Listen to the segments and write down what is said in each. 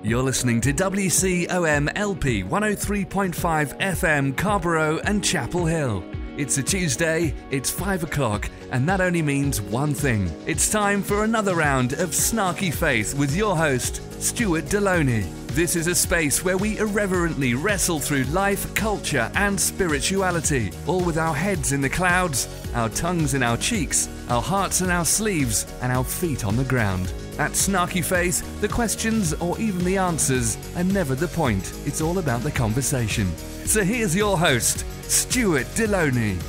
You're listening to WCOM LP 103.5 FM Carborough and Chapel Hill. It's a Tuesday, it's 5 o'clock, and that only means one thing. It's time for another round of Snarky Faith with your host, Stuart Deloney. This is a space where we irreverently wrestle through life, culture, and spirituality, all with our heads in the clouds, our tongues in our cheeks, our hearts in our sleeves, and our feet on the ground. At Snarky Faith, the questions or even the answers are never the point. It's all about the conversation. So here's your host, Stuart Deloney.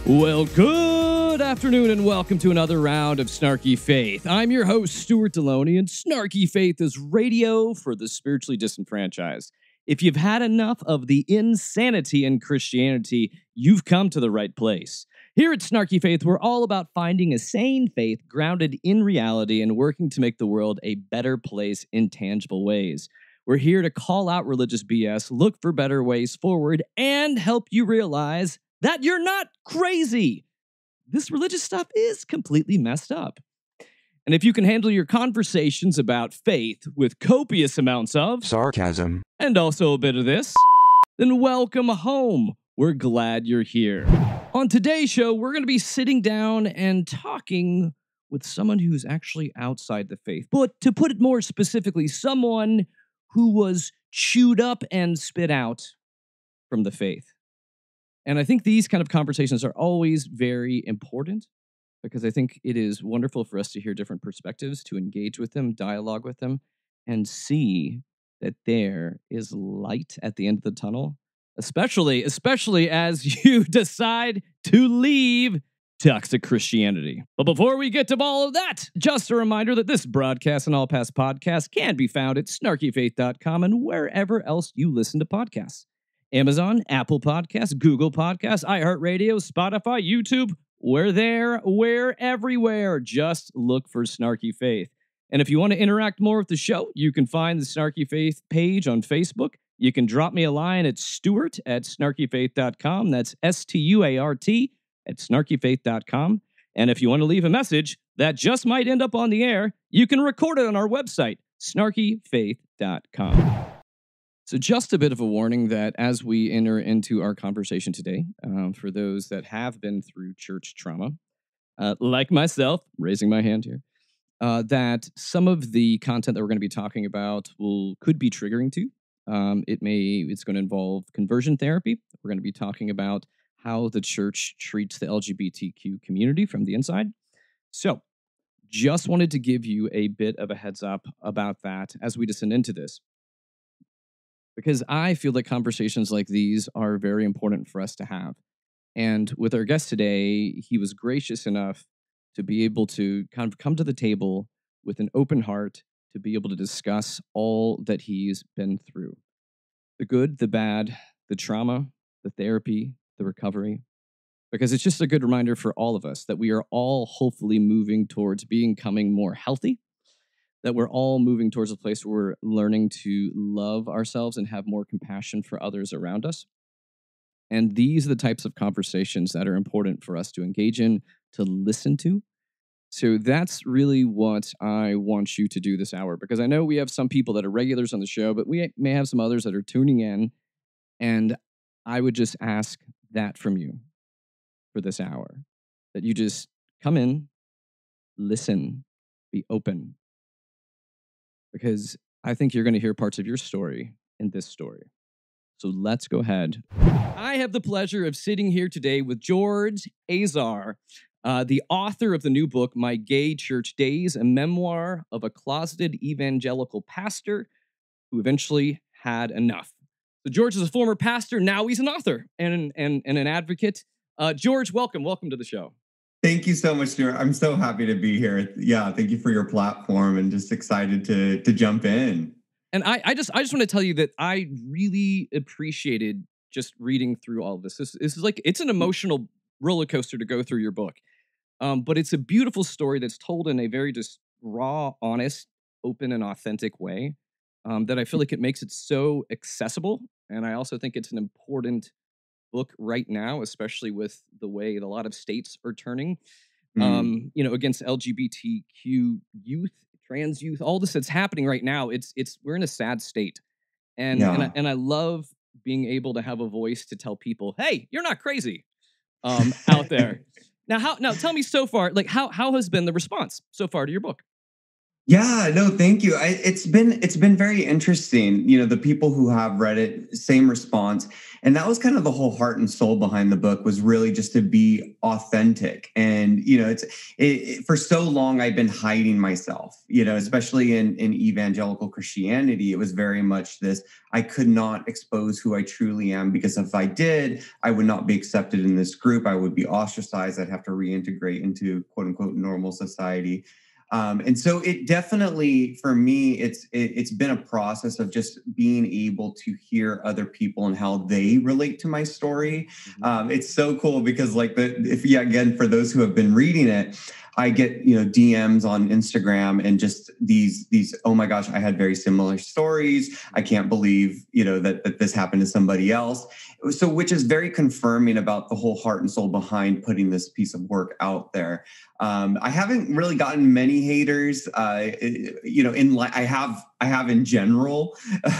Well, good afternoon and welcome to another round of Snarky Faith. I'm your host, Stuart Deloney, and Snarky Faith is radio for the spiritually disenfranchised. If you've had enough of the insanity in Christianity, you've come to the right place. Here at Snarky Faith, we're all about finding a sane faith grounded in reality and working to make the world a better place in tangible ways. We're here to call out religious BS, look for better ways forward, and help you realize that you're not crazy. This religious stuff is completely messed up. And if you can handle your conversations about faith with copious amounts of sarcasm and also a bit of this, then welcome home. We're glad you're here. On today's show, we're going to be sitting down and talking with someone who's actually outside the faith. But to put it more specifically, someone who was chewed up and spit out from the faith. And I think these kind of conversations are always very important because I think it is wonderful for us to hear different perspectives, to engage with them, dialogue with them, and see that there is light at the end of the tunnel. Especially as you decide to leave toxic Christianity. But before we get to all of that, just a reminder that this broadcast and all past podcasts can be found at snarkyfaith.com and wherever else you listen to podcasts. Amazon, Apple Podcasts, Google Podcasts, iHeartRadio, Spotify, YouTube. We're there. We're everywhere. Just look for Snarky Faith. And if you want to interact more with the show, you can find the Snarky Faith page on Facebook. You can drop me a line at stuart@snarkyfaith.com. That's STUART@snarkyfaith.com. And if you want to leave a message that just might end up on the air, you can record it on our website, snarkyfaith.com. So just a bit of a warning that as we enter into our conversation today, for those that have been through church trauma, like myself, raising my hand here, that some of the content that we're going to be talking about could be triggering to. It's going to involve conversion therapy. We're going to be talking about how the church treats the LGBTQ community from the inside. So just wanted to give you a bit of a heads up about that as we descend into this. Because I feel that conversations like these are very important for us to have. And with our guest today, he was gracious enough to be able to kind of come to the table with an open heart to be able to discuss all that he's been through. The good, the bad, the trauma, the therapy, the recovery. Because it's just a good reminder for all of us that we are all hopefully moving towards becoming more healthy, that we're all moving towards a place where we're learning to love ourselves and have more compassion for others around us. And these are the types of conversations that are important for us to engage in, to listen to. So that's really what I want you to do this hour, because I know we have some people that are regulars on the show, but we may have some others that are tuning in, and I would just ask that from you for this hour, that you just come in, listen, be open, because I think you're going to hear parts of your story in this story. So let's go ahead. I have the pleasure of sitting here today with George Azar, the author of the new book, My Gay Church Days, a memoir of a closeted evangelical pastor who eventually had enough. So George is a former pastor. Now he's an author and an advocate. George, welcome to the show. Thank you so much, Stuart. I'm so happy to be here. Yeah, thank you for your platform and just excited to jump in. And I just want to tell you that I really appreciated just reading through all of this. This is like, it's an emotional roller coaster to go through your book. But it's a beautiful story that's told in a very just raw, honest, open, and authentic way that I feel like it makes it so accessible. And I also think it's an important book right now, especially with the way a lot of states are turning, against LGBTQ youth trans youth, all this that's happening right now, we're in a sad state. Yeah. And I love being able to have a voice to tell people, hey, you're not crazy out there. Now tell me so far, like how has been the response so far to your book? Yeah, no, thank you. It's been very interesting. The people who have read it, same response, and that was kind of the whole heart and soul behind the book was really just to be authentic. And for so long I've been hiding myself. Especially in evangelical Christianity, it was very much this. I could not expose who I truly am because if I did, I would not be accepted in this group. I would be ostracized. I'd have to reintegrate into quote unquote normal society. And so it definitely, for me, it's been a process of just being able to hear other people and how they relate to my story. It's so cool because, like, again, for those who have been reading it, I get DMs on Instagram and just these oh my gosh, I had very similar stories. I can't believe that this happened to somebody else. So, which is very confirming about the whole heart and soul behind putting this piece of work out there. I haven't really gotten many haters. I have in general,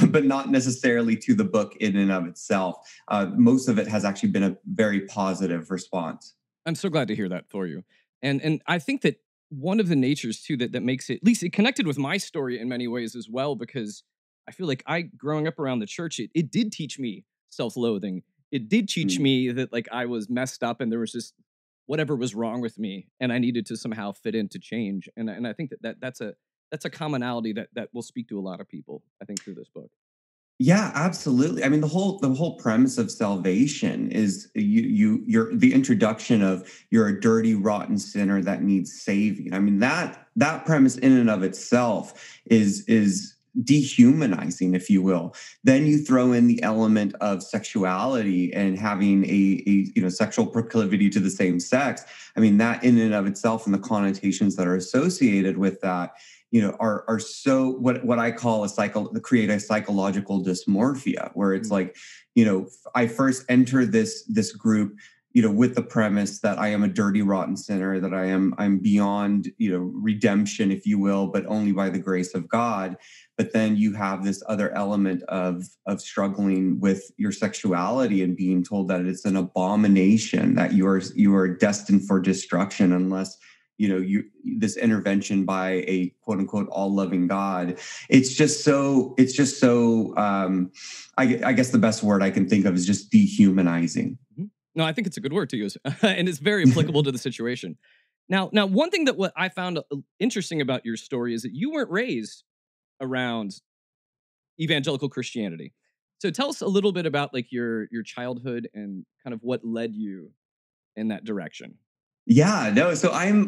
but not necessarily to the book in and of itself. Most of it has actually been a very positive response. I'm so glad to hear that for you. And I think that one of the natures too that makes it, at least it connected with my story in many ways as well, because I feel like growing up around the church, it did teach me self-loathing. It did teach Mm. me that like I was messed up and there was just whatever was wrong with me and I needed to somehow fit in to change. And I think that's a commonality that will speak to a lot of people, I think, through this book. Yeah, absolutely. I mean, the whole premise of salvation is you're the introduction of you're a dirty, rotten sinner that needs saving. I mean, that premise in and of itself is dehumanizing, if you will. Then you throw in the element of sexuality and having a sexual proclivity to the same sex. I mean, that in and of itself and the connotations that are associated with that are so what I call create a psychological dysmorphia where it's like, I first enter this group, with the premise that I am a dirty, rotten sinner, that I'm beyond, redemption, if you will, but only by the grace of God. But then you have this other element of struggling with your sexuality and being told that it's an abomination, that you are destined for destruction unless this intervention by a quote unquote all loving God. I guess the best word I can think of is just dehumanizing. Mhm. No, I think it's a good word to use, and it's very applicable to the situation. Now, one thing that what I found interesting about your story is that you weren't raised around evangelical Christianity. So tell us a little bit about like your childhood and kind of what led you in that direction. Yeah, no. So I'm,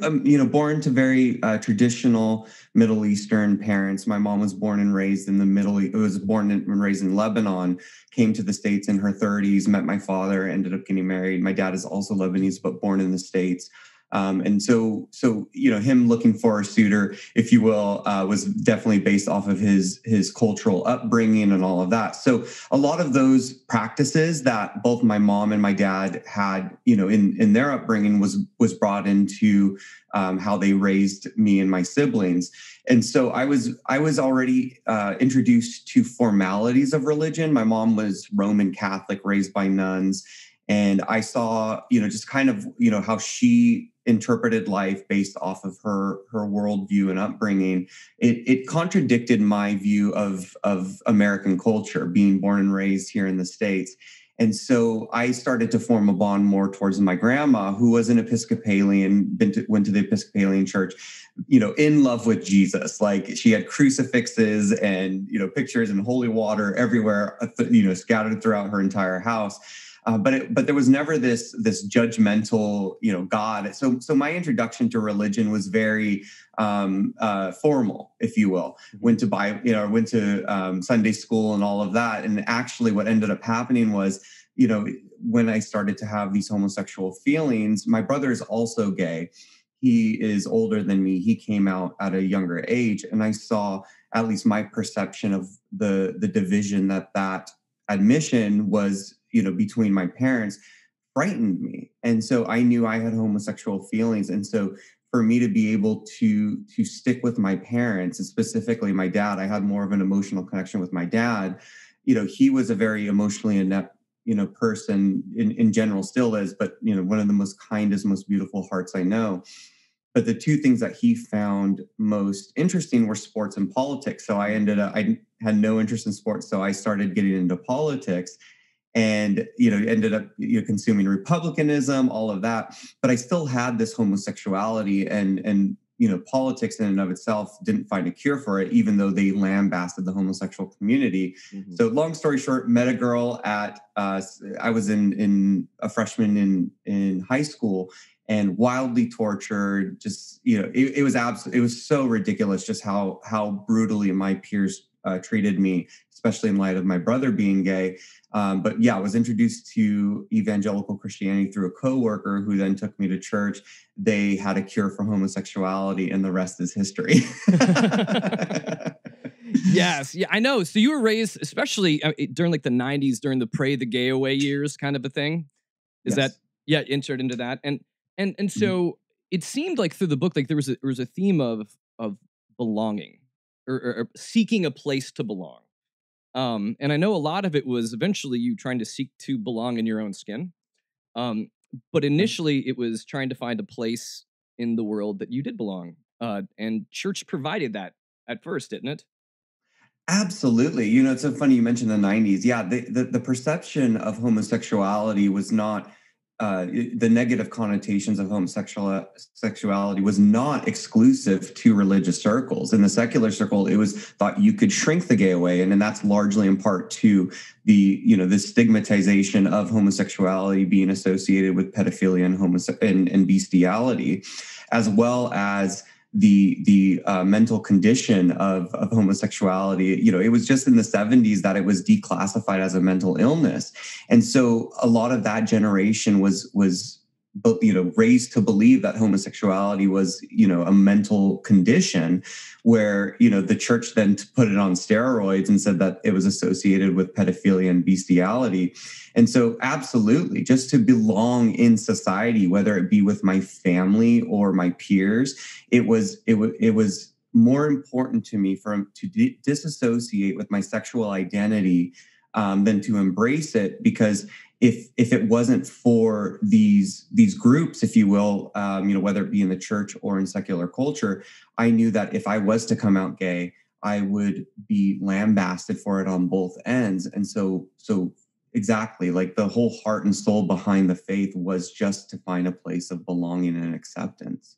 born to very traditional Middle Eastern parents. My mom was born and raised in the Middle East. Was born and raised in Lebanon. Came to the States in her 30s. Met my father. Ended up getting married. My dad is also Lebanese, but born in the States. And so him looking for a suitor, if you will, was definitely based off of his cultural upbringing and all of that. So a lot of those practices that both my mom and my dad had, in their upbringing was brought into how they raised me and my siblings. And so I was already introduced to formalities of religion. My mom was Roman Catholic, raised by nuns. And I saw, just kind of, how she interpreted life based off of her worldview and upbringing. It contradicted my view of American culture, being born and raised here in the States. And so I started to form a bond more towards my grandma, who was an Episcopalian, went to the Episcopalian church, in love with Jesus. Like she had crucifixes and, pictures and holy water everywhere, scattered throughout her entire house. But there was never this judgmental, God. So my introduction to religion was very formal, if you will. Went to went to Sunday school and all of that. And actually, what ended up happening was, when I started to have these homosexual feelings, my brother is also gay. He is older than me. He came out at a younger age, and I saw, at least my perception of the division that admission was, between my parents, frightened me. And so I knew I had homosexual feelings. And so for me to be able to stick with my parents, and specifically my dad. I had more of an emotional connection with my dad. He was a very emotionally inept, person in general, still is, but, one of the most kindest, most beautiful hearts I know. But the two things that he found most interesting were sports and politics. So I had no interest in sports. So I started getting into politics and, ended up consuming republicanism, all of that. But I still had this homosexuality, and politics in and of itself didn't find a cure for it, even though they lambasted the homosexual community. Mm-hmm. So long story short, met a girl at, I was in a freshman in high school, and wildly tortured. Just, it was so ridiculous just how brutally my peers treated me, especially in light of my brother being gay. But yeah, I was introduced to evangelical Christianity through a coworker who then took me to church. They had a cure for homosexuality, and the rest is history. Yes. Yeah, I know. So you were raised, especially during like the 90s, during the Pray the Gay Away years kind of a thing. Is yes. that, yeah, entered into that? And so it seemed like through the book, like there was a theme of belonging or seeking a place to belong. And I know a lot of it was eventually you trying to seek to belong in your own skin. But initially it was trying to find a place in the world that you did belong. And church provided that at first, didn't it? Absolutely. It's so funny you mentioned the 90s. Yeah, the perception of homosexuality was not, the negative connotations of homosexuality was not exclusive to religious circles. In the secular circle, it was thought you could shrink the gay away. And that's largely in part to the stigmatization of homosexuality being associated with pedophilia and bestiality, as well as the mental condition of homosexuality. It was just in the 70s that it was declassified as a mental illness. And so a lot of that generation was raised to believe that homosexuality was, a mental condition, where, the church then put it on steroids and said that it was associated with pedophilia and bestiality. And so absolutely, just to belong in society, whether it be with my family or my peers, it was more important to me to disassociate with my sexual identity than to embrace it, because if it wasn't for these groups, if you will, whether it be in the church or in secular culture, I knew that if I was to come out gay, I would be lambasted for it on both ends. And so exactly, like the whole heart and soul behind the faith was just to find a place of belonging and acceptance.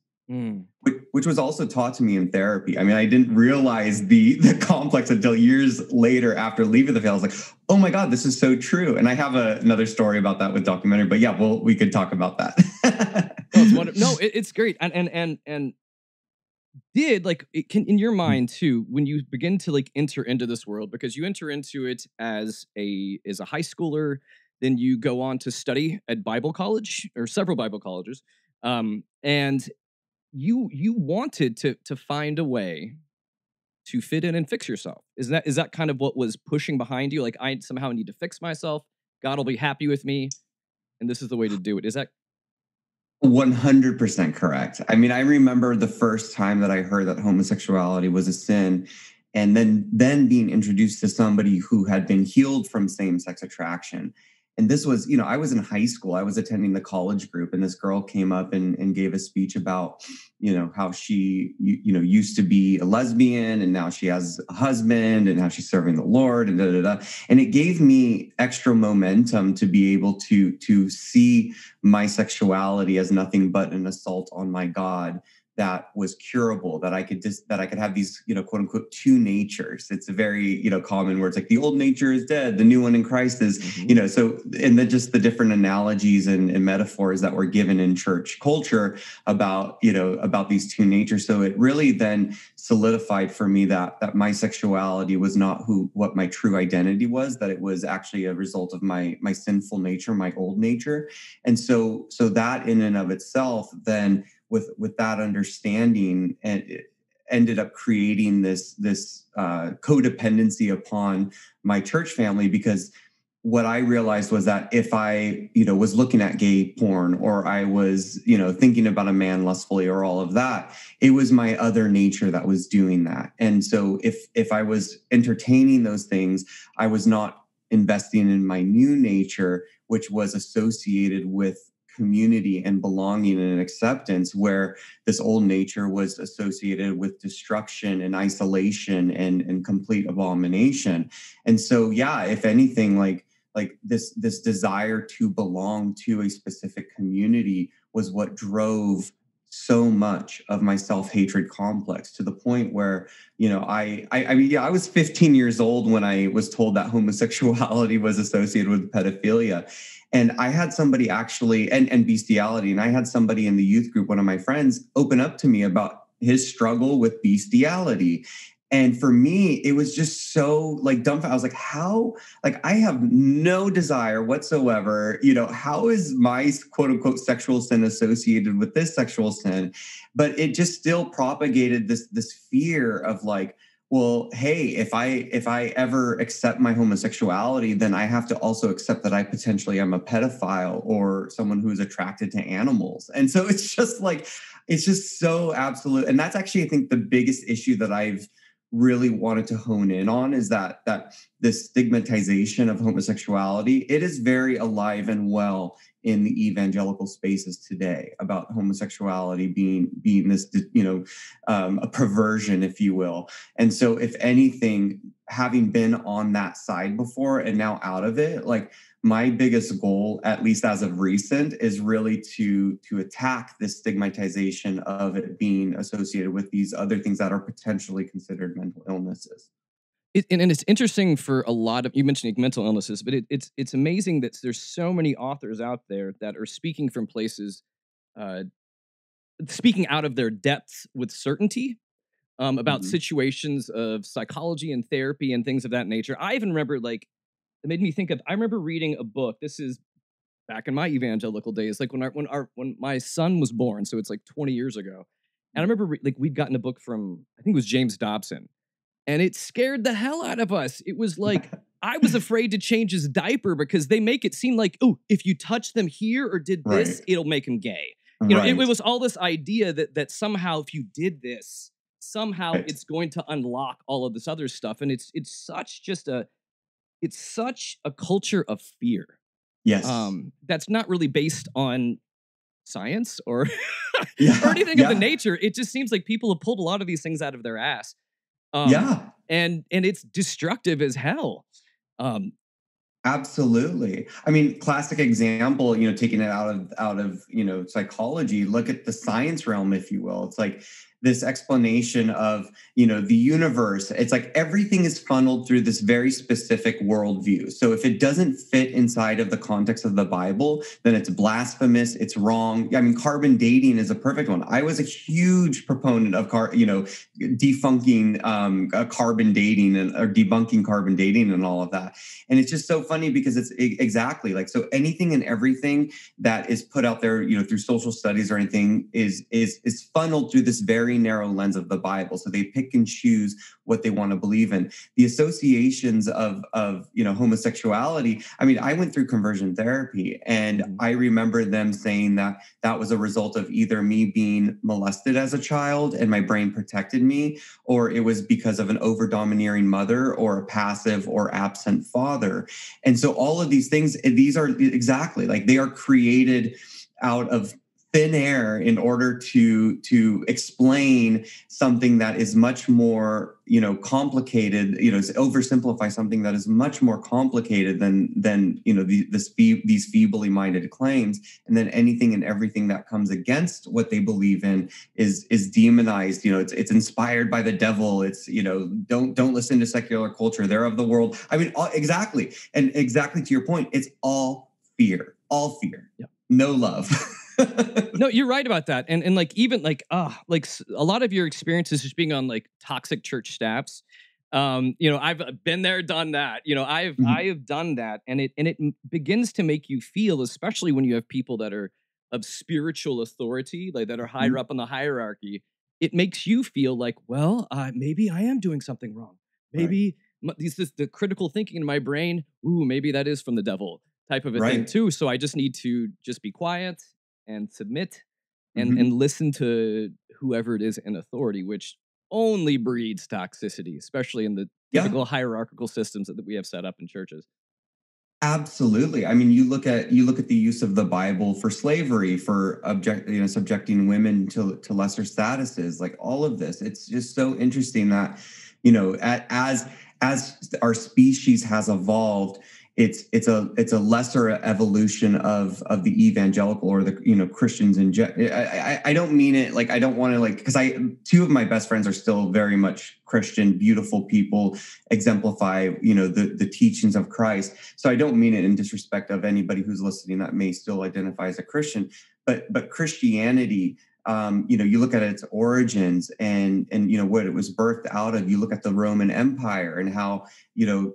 Which was also taught to me in therapy. I mean, I didn't realize the complex until years later after leaving the faith. I was like, oh my God, this is so true. And I have another story about that with documentary, but yeah, we could talk about that. It's wonderful. No, it's great. And did it can in your mind too, when you begin to enter into this world, because you enter into it as a high schooler, then you go on to study at Bible college or several Bible colleges. And you wanted to find a way to fit in and fix yourself. Is that kind of what was pushing behind you? Like, I somehow need to fix myself. God will be happy with me, and this is the way to do it. Is that 100% correct? I mean, I remember the first time that I heard that homosexuality was a sin, and then being introduced to somebody who had been healed from same-sex attraction. And this was, I was in high school. I was attending the college group, and this girl came up and gave a speech about, how she, used to be a lesbian, and now she has a husband, and how she's serving the Lord, and da da da. And it gave me extra momentum to be able to see my sexuality as nothing but an assault on my God that was curable, that I could have these, quote unquote, two natures. It's a very, common word. It's like the old nature is dead, the new one in Christ is, so, and then just the different analogies and metaphors that were given in church culture about, about these two natures. So it really then solidified for me that my sexuality was not what my true identity was, that it was actually a result of my sinful nature, my old nature. And so that in and of itself, then with that understanding, and it ended up creating this codependency upon my church family, because what I realized was that if I, was looking at gay porn, or I was, thinking about a man lustfully, or all of that, it was my other nature that was doing that. And so if I was entertaining those things, I was not investing in my new nature, which was associated with community and belonging and acceptance, where this old nature was associated with destruction and isolation and complete abomination. And so, yeah, if anything, like this desire to belong to a specific community was what drove so much of my self-hatred complex, to the point where, I was 15 years old when I was told that homosexuality was associated with pedophilia. And I had somebody actually, and bestiality, and I had somebody in the youth group, one of my friends, open up to me about his struggle with bestiality. And for me, it was just so like dumbfounded. I was like, how, like, I have no desire whatsoever. How is my quote unquote sexual sin associated with this sexual sin? But it just still propagated this fear of like, well, hey, if I ever accept my homosexuality, then I have to also accept that I potentially am a pedophile or someone who is attracted to animals. And so it's just so absolute. And that's actually, I think, the biggest issue that I've really wanted to hone in on, is that this stigmatization of homosexuality, it is very alive and well in the evangelical spaces today, about homosexuality being this, a perversion, if you will. And so, if anything, having been on that side before and now out of it, like, my biggest goal, at least as of recent, is really to attack this stigmatization of it being associated with these other things that are potentially considered mental illnesses. And it's interesting for a lot of, you mentioned mental illnesses, but it's amazing that there's so many authors out there that are speaking from places, uh, speaking out of their depths with certainty, about Mhm. situations of psychology and therapy and things of that nature. I even remember, like, it made me think of, I remember reading a book. This is back in my evangelical days, like when my son was born, so it's like 20 years ago. And I remember like we'd gotten a book from, I think it was James Dobson, and it scared the hell out of us. It was like, I was afraid to change his diaper because they make it seem like, oh, if you touch them here or did this, Right. it'll make him gay. It Right. was all this idea that somehow if you did this, somehow Right. it's going to unlock all of this other stuff. And it's such a culture of fear, Yes. that's not really based on science or or Yeah. anything of the Yeah. nature. It just seems like people have pulled a lot of these things out of their ass, um, Yeah. and it's destructive as hell. Um, Absolutely. I mean, classic example, taking it out of, psychology, look at the science realm, if you will. It's like this explanation of, the universe. It's like everything is funneled through this very specific worldview. So if it doesn't fit inside of the context of the Bible, then it's blasphemous, it's wrong. I mean, carbon dating is a perfect one. I was a huge proponent of defunking carbon dating or debunking carbon dating and all of that. And it's just so funny because it's exactly like, so anything and everything that is put out there, through social studies or anything is funneled through this very narrow lens of the Bible. So they pick and choose what they want to believe in. The associations of homosexuality. I mean, I went through conversion therapy, and mhm. I remember them saying that that was a result of either me being molested as a child and my brain protected me, or it was because of an over domineering mother or a passive or absent father. And so all of these things, these are exactly like they are created out of thin air in order to explain something that is much more complicated, oversimplify something that is much more complicated than these feebly minded claims. And then anything and everything that comes against what they believe in is demonized. It's inspired by the devil. It's don't listen to secular culture, they're of the world. I mean, exactly. And exactly to your point, it's all fear. Yeah. No love. No, you're right about that. And like even like a lot of your experiences just being on like toxic church staffs. I've been there, done that. I Mhm. have done that, and it begins to make you feel, especially when you have people that are of spiritual authority, like that are higher Mhm. up on the hierarchy. It makes you feel like, well, maybe I am doing something wrong. Right. Maybe the critical thinking in my brain, ooh, maybe that is from the devil type of a thing Right. too. So I just need to just be quiet and submit and Mhm. listen to whoever it is in authority, which only breeds toxicity, especially in the Yeah. typical hierarchical systems that we have set up in churches. Absolutely. I mean, you look at the use of the Bible for slavery, for subjecting women to lesser statuses, like all of this. It's just so interesting that, as our species has evolved, it's a lesser evolution of the evangelical or the Christians in general. I don't mean it like, I don't want to, like, because I two of my best friends are still very much Christian, beautiful people, exemplify the teachings of Christ. So I don't mean it in disrespect of anybody who's listening that may still identify as a Christian, but Christianity, you look at its origins and what it was birthed out of. You look at the Roman Empire and how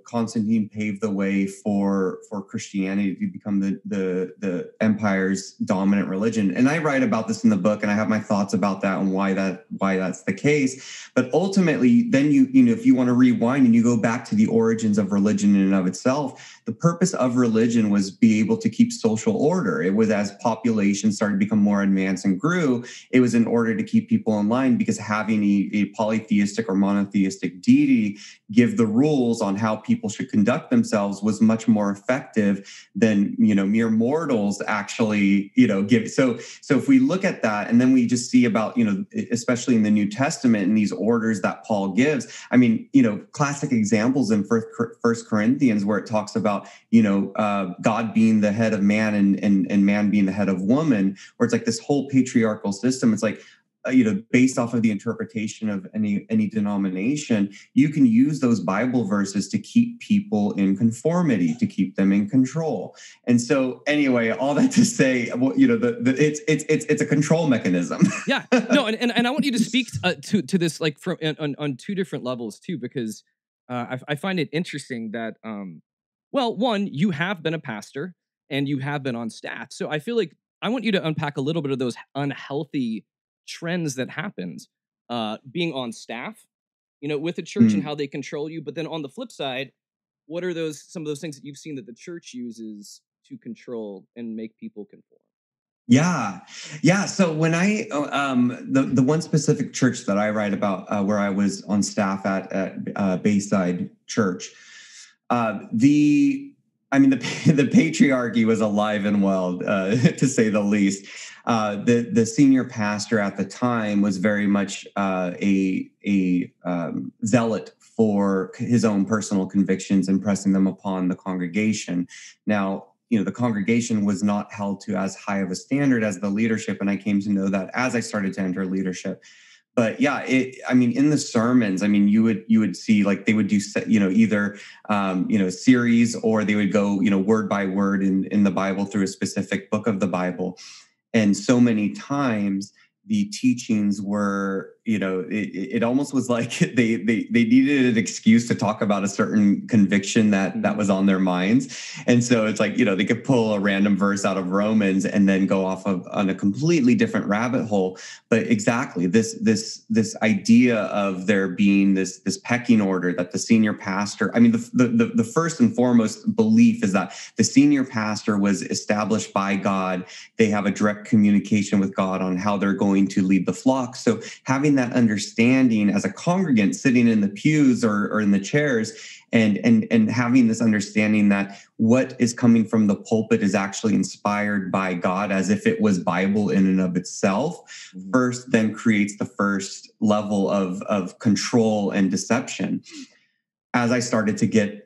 Constantine paved the way for Christianity to become the empire's dominant religion. And I write about this in the book, and I have my thoughts about that and why that's the case. But ultimately, then if you want to rewind and you go back to the origins of religion in and of itself, the purpose of religion was be able to keep social order. It was, as population started to become more advanced and grew, it was in order to keep people in line, because having a polytheistic or monotheistic deity give the rules on how people should conduct themselves was much more effective than mere mortals actually give. So if we look at that, and then we just see about especially in the New Testament and these orders that Paul gives. I mean, classic examples in First Corinthians, where it talks about God being the head of man and man being the head of woman, where it's like this whole patriarchal system. It's like based off of the interpretation of any denomination, you can use those Bible verses to keep people in conformity, to keep them in control. And so, anyway, all that to say, it's a control mechanism. Yeah, no, and I want you to speak to this like from on two different levels too, because I find it interesting that well, one, you have been a pastor and you have been on staff, so I feel like I want you to unpack a little bit of those unhealthy trends that happens being on staff, with the church and Mm. how they control you. But then on the flip side, what are some of those things that you've seen that the church uses to control and make people conform? Yeah, yeah. So when the one specific church that I write about, where I was on staff at Bayside Church, the I mean the the patriarchy was alive and well, to say the least. The senior pastor at the time was very much a zealot for his own personal convictions and pressing them upon the congregation. Now, the congregation was not held to as high of a standard as the leadership, and I came to know that as I started to enter leadership. But yeah, I mean, in the sermons, I mean, you would see, like, they would do either series, or they would go word by word in the Bible through a specific book of the Bible. And so many times the teachings were, it almost was like they needed an excuse to talk about a certain conviction that was on their minds. And so it's like, they could pull a random verse out of Romans and then go off on a completely different rabbit hole. But exactly this idea of there being this pecking order, that the senior pastor, I mean, the first and foremost belief is that the senior pastor was established by God. They have a direct communication with God on how they're going to lead the flock. So having that understanding as a congregant sitting in the pews or in the chairs, and having this understanding that what is coming from the pulpit is actually inspired by God, as if it was Bible in and of itself, first then creates the first level of control and deception. As I started to get,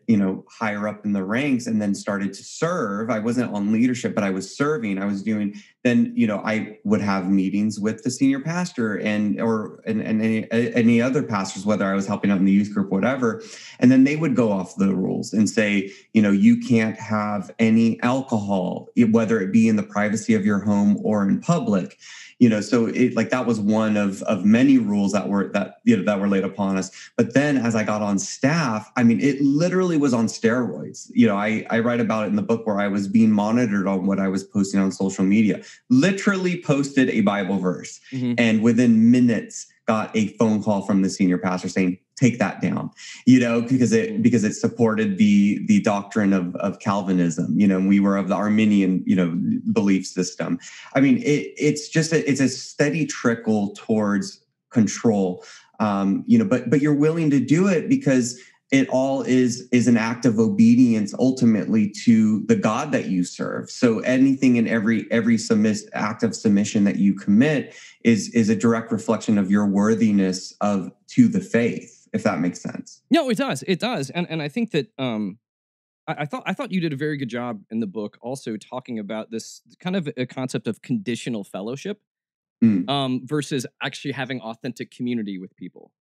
higher up in the ranks and then started to serve, I wasn't on leadership, but I was serving. I was doing, then, I would have meetings with the senior pastor and any other pastors, whether I was helping out in the youth group, whatever. And then they would go off the rules and say, you can't have any alcohol, whether it be in the privacy of your home or in public. So that was one of many rules that were laid upon us. But then as I got on staff, I mean, it literally was on steroids. I write about it in the book, where I was being monitored on what I was posting on social media. Literally posted a Bible verse, and within minutes got a phone call from the senior pastor saying, take that down, because it supported the doctrine of Calvinism, and we were of the Arminian, belief system. I mean, it's a steady trickle towards control, but you're willing to do it because it all is an act of obedience ultimately to the God that you serve. So anything and every act of submission that you commit is a direct reflection of your worthiness to the faith, if that makes sense. No, it does. It does. And I think that I thought you did a very good job in the book also talking about this kind of a concept of conditional fellowship versus actually having authentic community with people.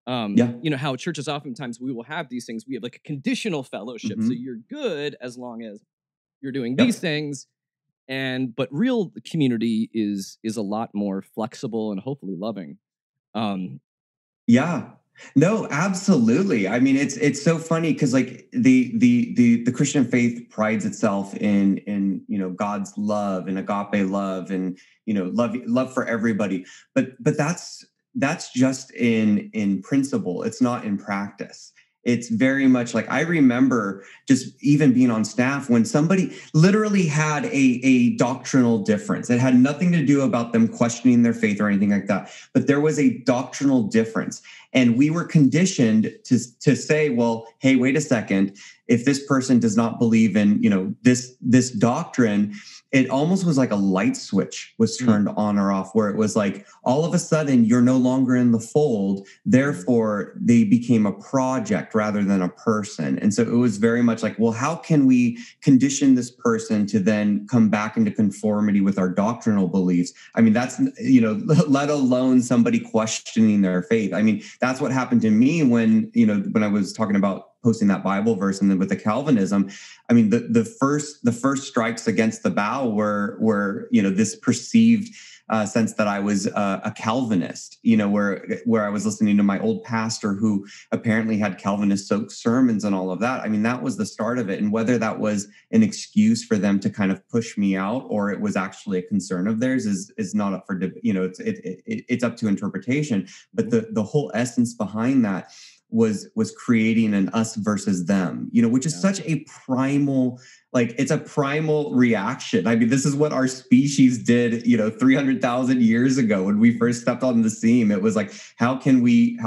How churches oftentimes we will have these things. We have like a conditional fellowship. So you're good as long as you're doing these things. But real community is a lot more flexible and hopefully loving. No, absolutely. I mean, it's so funny because like the Christian faith prides itself in God's love and agape love and love for everybody. But that's just in principle. It's not in practice. It's very much like I remember just even being on staff when somebody literally had a doctrinal difference. It had nothing to do about them questioning their faith or anything like that, but there was a doctrinal difference. And we were conditioned to say, well, hey, wait a second. If this person does not believe in, this doctrine, it almost was like a light switch was turned on or off, where it was like, all of a sudden you're no longer in the fold. Therefore, they became a project rather than a person. And so it was very much like, well, how can we condition this person to then come back into conformity with our doctrinal beliefs? I mean, that's, let alone somebody questioning their faith. I mean, that's what happened to me when I was talking about posting that Bible verse and then with the Calvinism. I mean, the first strikes against the bow were this perceived sense that I was a Calvinist, where I was listening to my old pastor who apparently had Calvinist sermons and all of that. I mean, that was the start of it. And whether that was an excuse for them to kind of push me out or it was actually a concern of theirs is not up for debate. It's up to interpretation. But the whole essence behind that was creating an us versus them, which is such a primal, it's a primal reaction. I mean, this is what our species did, 300,000 years ago when we first stepped on the scene. It was like, how can we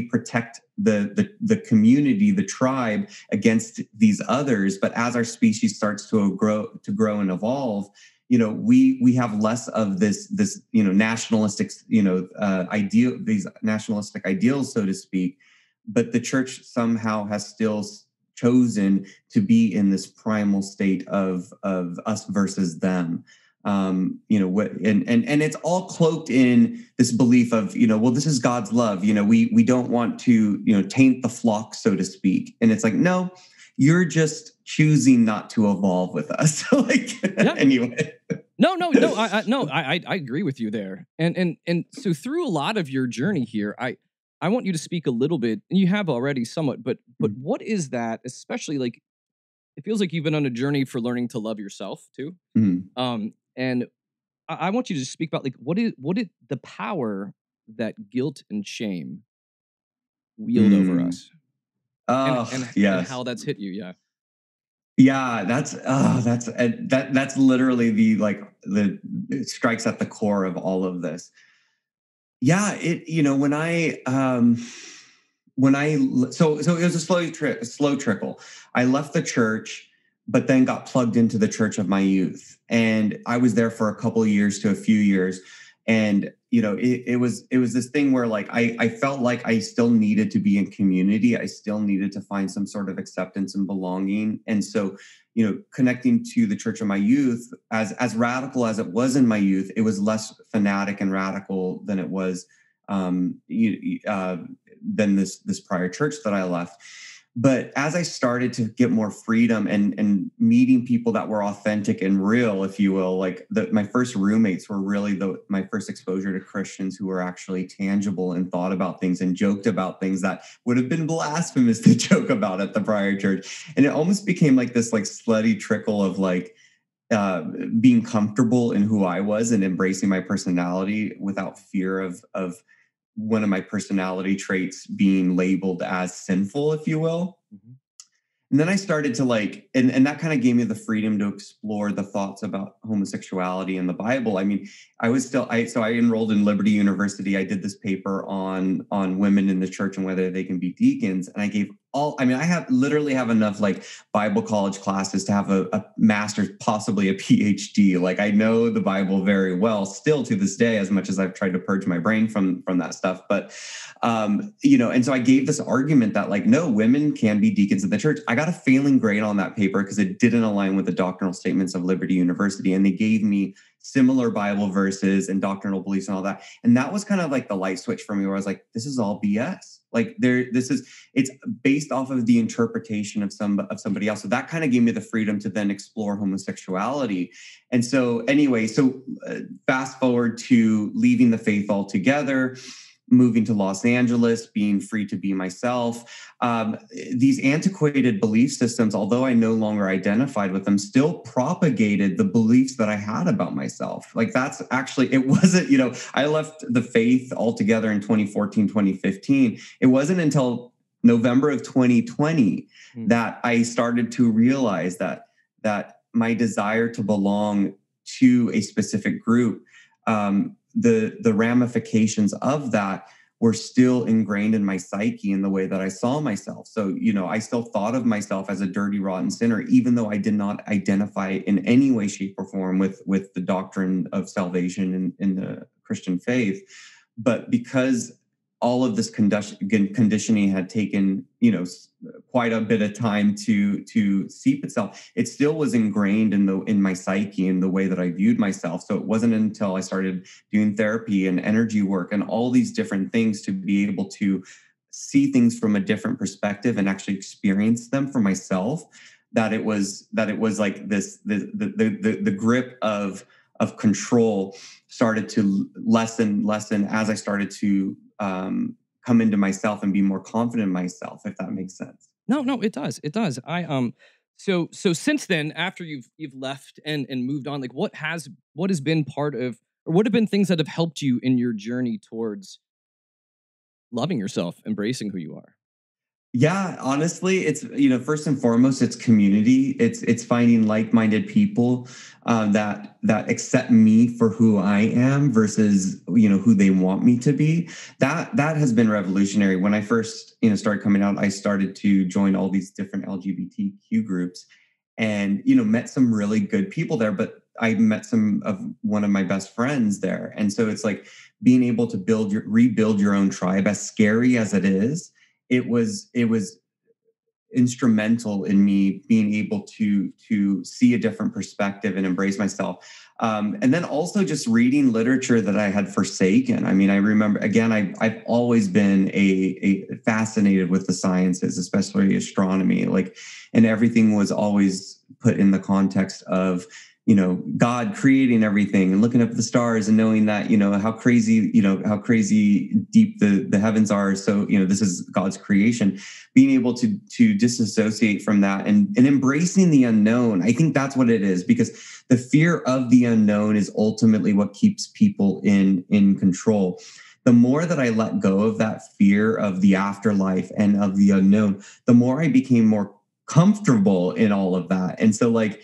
protect the community, the tribe against these others? But as our species starts to grow and evolve, we have less of this nationalistic, ideal, these nationalistic ideals, so to speak. But the church somehow has still chosen to be in this primal state of us versus them. And it's all cloaked in this belief of, well, this is God's love. We don't want to, taint the flock, so to speak. And it's like, no, you're just choosing not to evolve with us. Anyway. No, I agree with you there. And so through a lot of your journey here, I want you to speak a little bit, and you have already somewhat, but what is that? Especially it feels like you've been on a journey for learning to love yourself too. And I want you to speak about what is the power that guilt and shame wield over us. And how that's hit you. Yeah. Yeah, that's literally it strikes at the core of all of this. Yeah, so it was a slow trickle. I left the church, but then got plugged into the church of my youth, and I was there for a couple of years to a few years, and it was this thing where I felt like I still needed to be in community. I still needed to find some sort of acceptance and belonging, and so connecting to the church of my youth, as radical as it was in my youth, it was less fanatic and radical than it was than this prior church that I left. But as I started to get more freedom and meeting people that were authentic and real, if you will, my first roommates were really my first exposure to Christians who were actually tangible and thought about things and joked about things that would have been blasphemous to joke about at the prior church. And it almost became this slutty trickle of being comfortable in who I was and embracing my personality without fear of one of my personality traits being labeled as sinful, if you will. Mhm. And then I started to and that kind of gave me the freedom to explore the thoughts about homosexuality in the Bible. I mean, so I enrolled in Liberty University. I did this paper on women in the church and whether they can be deacons. And I gave I literally have enough Bible college classes to have a master's, possibly a PhD. Like, I know the Bible very well still to this day, as much as I've tried to purge my brain from that stuff. But, and so I gave this argument that no, women can be deacons in the church. I got a failing grade on that paper because it didn't align with the doctrinal statements of Liberty University. And they gave me similar Bible verses and doctrinal beliefs and all that. And that was kind of the light switch for me, where I was like, this is all BS. It's based off of the interpretation of somebody else. So that kind of gave me the freedom to then explore homosexuality. And so anyway, fast forward to leaving the faith altogether, moving to Los Angeles, being free to be myself. These antiquated belief systems, although I no longer identified with them, still propagated the beliefs that I had about myself. That's actually, it wasn't, I left the faith altogether in 2014, 2015. It wasn't until November of 2020 that I started to realize that my desire to belong to a specific group, the ramifications of that were still ingrained in my psyche in the way that I saw myself. So, I still thought of myself as a dirty, rotten sinner, even though I did not identify in any way, shape, or form with the doctrine of salvation in the Christian faith. But because all of this conditioning had taken, quite a bit of time to seep itself, it still was ingrained in my psyche in the way that I viewed myself. So it wasn't until I started doing therapy and energy work and all these different things to be able to see things from a different perspective and actually experience them for myself, that it was like this, the grip of control started to lessen as I started to come into myself and be more confident in myself, if that makes sense. No, it does. It does. So since then, after you've left and moved on, what has been part of, or what have been things that have helped you in your journey towards loving yourself, embracing who you are? Yeah, honestly, it's, first and foremost, it's community. It's finding like-minded people that accept me for who I am versus, who they want me to be. That has been revolutionary. When I first, started coming out, I started to join all these different LGBTQ groups and, met some really good people there, but I met one of my best friends there. And so it's being able to rebuild your own tribe, as scary as it is. It was instrumental in me being able to see a different perspective and embrace myself. And then also just reading literature that I had forsaken. I mean, I remember, again, I've always been a fascinated with the sciences, especially astronomy, and everything was always put in the context of, God creating everything and looking up at the stars and knowing that, how crazy deep the heavens are. So, this is God's creation. Being able to disassociate from that and embracing the unknown. I think that's what it is, because the fear of the unknown is ultimately what keeps people in control. The more that I let go of that fear of the afterlife and of the unknown, the more I became more comfortable in all of that. And so I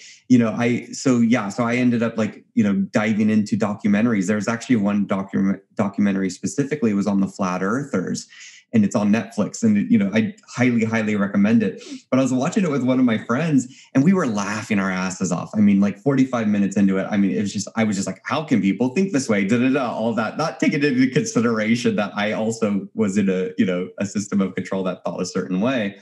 ended up diving into documentaries. There's actually one documentary specifically, it was on the flat earthers, and it's on Netflix. And, I highly, highly recommend it. But I was watching it with one of my friends and we were laughing our asses off. I mean, 45 minutes into it, I mean, I was just like, how can people think this way? All that, not taking into consideration that I also was in a system of control that thought a certain way.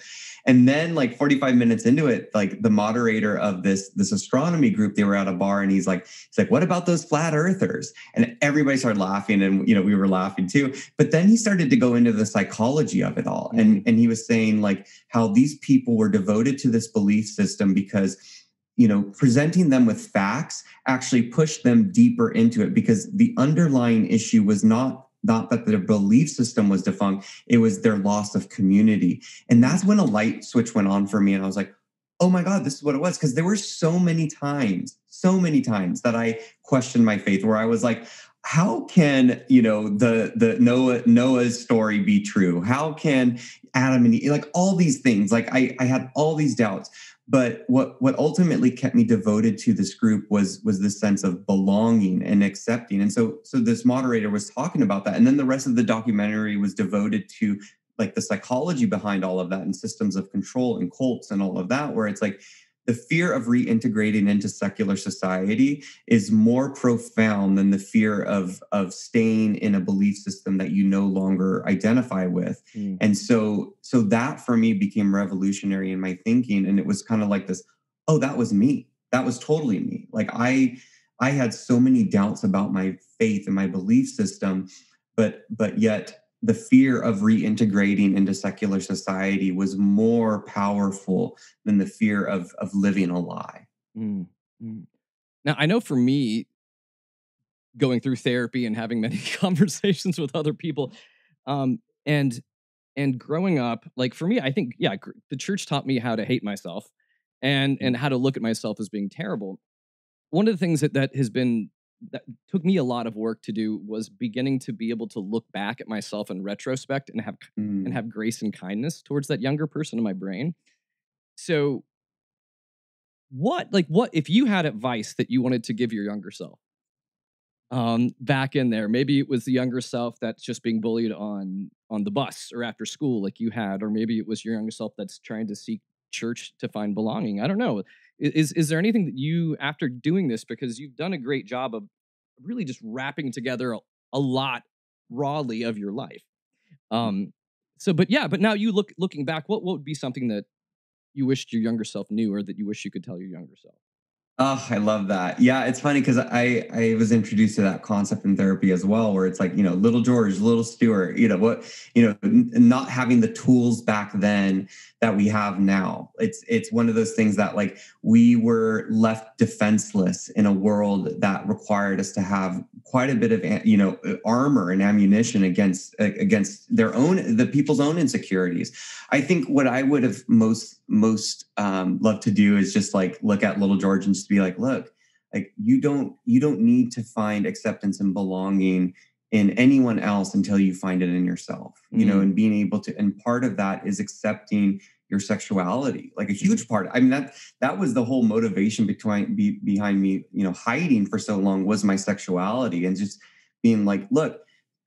And then 45 minutes into it, the moderator of this astronomy group, they were at a bar and he's like, what about those flat earthers? And everybody started laughing and, we were laughing too. But then he started to go into the psychology of it all. And he was saying how these people were devoted to this belief system because, presenting them with facts actually pushed them deeper into it, because the underlying issue was not that their belief system was defunct, it was their loss of community. And that's when a light switch went on for me. And I was like, oh my God, this is what it was. Because there were so many times that I questioned my faith where I was like, how can, the Noah's story be true? How can Adam and Eve, like all these things, like I had all these doubts. But what ultimately kept me devoted to this group was this sense of belonging and accepting. And so this moderator was talking about that. And then the rest of the documentary was devoted to like the psychology behind all of that and systems of control and cults and all of that, where it's like the fear of reintegrating into secular society is more profound than the fear of staying in a belief system that you no longer identify with. And so that for me became revolutionary in my thinking. And it was kind of like this, oh, that was me. That was totally me. Like I had so many doubts about my faith and my belief system, but yet the fear of reintegrating into secular society was more powerful than the fear of living a lie. Mm, mm. Now, I know for me, going through therapy and having many conversations with other people, and growing up, like for me, I think, yeah, the church taught me how to hate myself and how to look at myself as being terrible. One of the things that took me a lot of work to do was beginning to be able to look back at myself in retrospect and have grace and kindness towards that younger person in my brain. So what if you had advice that you wanted to give your younger self, back in there, maybe it was the younger self that's just being bullied on the bus or after school like you had, or maybe it was your younger self that's trying to seek church to find belonging. I don't know. Is there anything that you, after doing this, because you've done a great job of really just wrapping together a lot rawly of your life. But now you looking back, what would be something that you wished your younger self knew, or that you wish you could tell your younger self? Oh, I love that. Yeah, it's funny because I was introduced to that concept in therapy as well, where it's like, little George, little Stuart, not having the tools back then that we have now. It's one of those things that like we were left defenseless in a world that required us to have quite a bit of armor and ammunition against the people's own insecurities. I think what I would have most loved to do is just like look at little George and just be like, look, like you don't need to find acceptance and belonging in anyone else until you find it in yourself, and being able to, and part of that is accepting your sexuality, like a huge part. I mean, that was the whole motivation behind me, hiding for so long, was my sexuality, and just being like, look,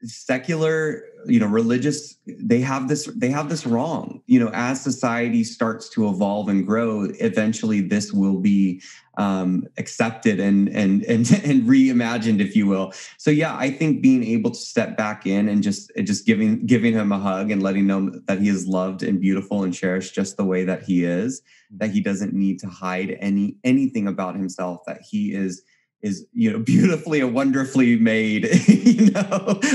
secular, religious, they have this wrong. As society starts to evolve and grow, eventually this will be accepted and reimagined, if you will. So yeah, I think being able to step back in and just giving him a hug and letting him know that he is loved and beautiful and cherished just the way that he is, that he doesn't need to hide anything about himself, that he is beautifully and wonderfully made,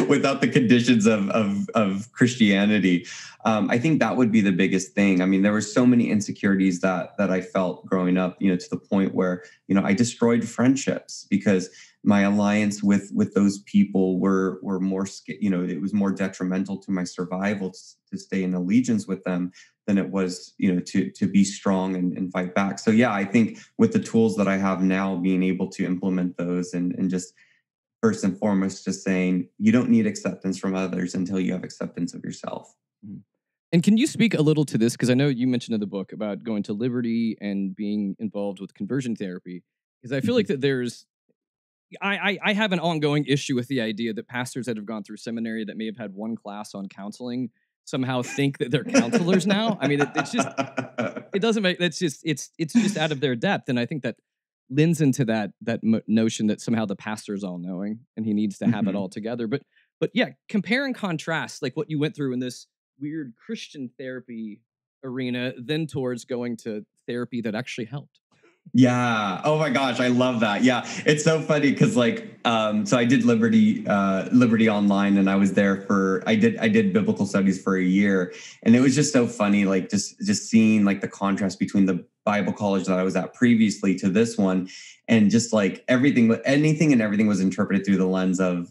without the conditions of Christianity. I think that would be the biggest thing. I mean, there were so many insecurities that I felt growing up, to the point where, I destroyed friendships because my alliance with those people were more, it was more detrimental to my survival to stay in allegiance with them than it was, to be strong and fight back. So yeah, I think with the tools that I have now, being able to implement those and just first and foremost, just saying you don't need acceptance from others until you have acceptance of yourself. And can you speak a little to this? Because I know you mentioned in the book about going to Liberty and being involved with conversion therapy. Because I feel like that I have an ongoing issue with the idea that pastors that have gone through seminary that may have had one class on counseling somehow think that they're counselors now. I mean, it's just, it doesn't make, it's just out of their depth. And I think that lends into that notion that somehow the pastor is all knowing and he needs to have it all together. But yeah, compare and contrast like what you went through in this weird Christian therapy arena, then towards going to therapy that actually helped. Yeah. Oh my gosh, I love that. Yeah, it's so funny because so I did Liberty Online, and I was there I did biblical studies for a year, and it was just so funny, like just seeing like the contrast between the Bible college that I was at previously to this one, and just like anything and everything was interpreted through the lens of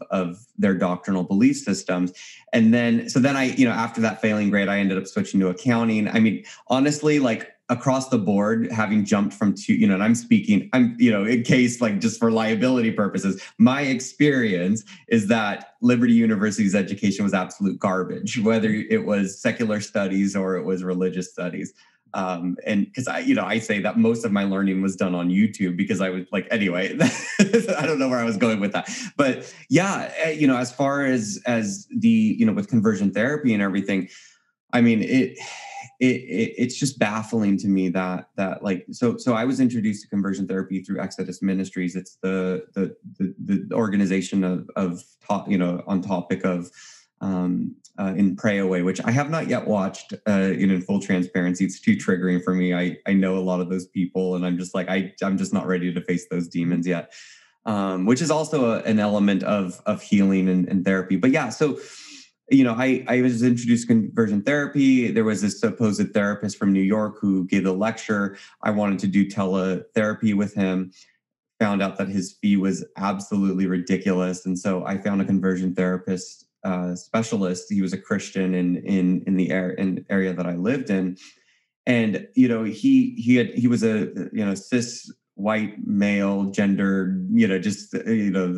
their doctrinal belief systems. And then I, after that failing grade, I ended up switching to accounting. I mean, honestly, like across the board, having jumped from two, and in case, like, just for liability purposes, my experience is that Liberty University's education was absolute garbage, whether it was secular studies or it was religious studies. And because I say that most of my learning was done on YouTube because I was like, anyway, I don't know where I was going with that, but yeah, as far as the, with conversion therapy and everything, I mean, it's just baffling to me that like, so I was introduced to conversion therapy through Exodus Ministries. It's the organization of on topic of, in Pray Away, which I have not yet watched, in full transparency. It's too triggering for me. I know a lot of those people, and I'm just like, I'm just not ready to face those demons yet, which is also an element of healing and therapy. But yeah, so, I was introduced to conversion therapy. There was this supposed therapist from New York who gave a lecture. I wanted to do teletherapy with him. Found out that his fee was absolutely ridiculous, and so I found a conversion therapist specialist. He was a Christian in the area that I lived in, and he was a cis white male, gender,